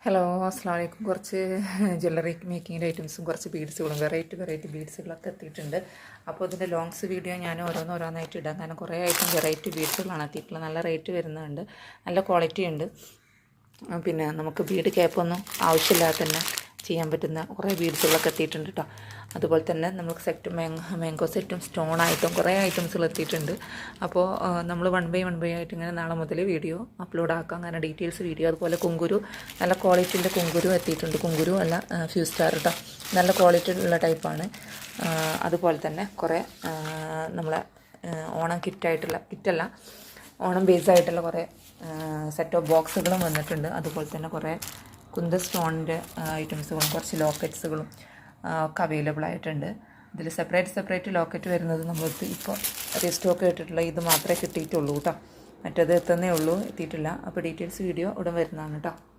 Hello അസ്സലാമു അലൈക്കും. കുറച്ച് ജ്വല്ലറി മേക്കിങ്ങിൻ്റെ ഐറ്റംസും കുറച്ച് ബീഡ്സുകളും വെറൈറ്റി ബീഡ്സുകളൊക്കെ എത്തിയിട്ടുണ്ട്. അപ്പോൾ ഇതിൻ്റെ ലോങ്സ് വീഡിയോ ഞാൻ ഓരോന്നായിട്ട് ഇടാം. കാരണം കുറേ വെറൈറ്റി ബീഡ്സുകളാണ് എത്തിയിട്ടുള്ളത്. നല്ല റേറ്റ് വരുന്നുണ്ട്, നല്ല ക്വാളിറ്റി ഉണ്ട്. പിന്നെ നമുക്ക് ബീഡ് ക്യാപ്പൊന്നും ആവശ്യമില്ലാതെ തന്നെ ചെയ്യാൻ പറ്റുന്ന കുറേ ബീഡ്സുകളൊക്കെ എത്തിയിട്ടുണ്ട് കേട്ടോ. അതുപോലെ തന്നെ നമുക്ക് സെറ്റും മാംഗോ സെറ്റും സ്റ്റോണായിട്ടും കുറേ ഐറ്റംസുകൾ എത്തിയിട്ടുണ്ട്. അപ്പോൾ നമ്മൾ വൺ ബൈ ആയിട്ട് ഇങ്ങനെ നാളെ മുതൽ വീഡിയോ അപ്ലോഡ് ആക്കാം. അങ്ങനെ ഡീറ്റെയിൽസ് വീഡിയോ. അതുപോലെ കുങ്കുരു, നല്ല ക്വാളിറ്റിൻ്റെ കുങ്കുരു എത്തിയിട്ടുണ്ട്. കുങ്കുരു അല്ല, ഫ്യൂ സ്റ്റാർ കേട്ടോ, നല്ല ക്വാളിറ്റി ഉള്ള ടൈപ്പാണ്. അതുപോലെ തന്നെ കുറേ നമ്മളെ ഓണം കിറ്റല്ല, ഓണം ബേസായിട്ടുള്ള കുറേ സെറ്റ് ഓഫ് ബോക്സുകളും വന്നിട്ടുണ്ട്. അതുപോലെ തന്നെ കുറേ കുന്ത സ്റ്റോണിൻ്റെ ഐറ്റംസുകളും കുറച്ച് ലോക്കറ്റ്സുകളും ഒക്കെ അവൈലബിൾ ആയിട്ടുണ്ട്. ഇതിൽ സെപ്പറേറ്റ് ലോക്കറ്റ് വരുന്നത് നമ്മൾക്ക് ഇപ്പോൾ റീസ്റ്റോക്ക് ഇട്ടിട്ടുള്ള ഇത് മാത്രമേ കിട്ടിയിട്ടുള്ളൂ കേട്ടോ. മറ്റേത് എത്തുന്നേ ഉള്ളൂ, എത്തിയിട്ടില്ല. അപ്പോൾ ഡീറ്റെയിൽസ് വീഡിയോ ഉടൻ വരുന്നതാണ് കേട്ടോ.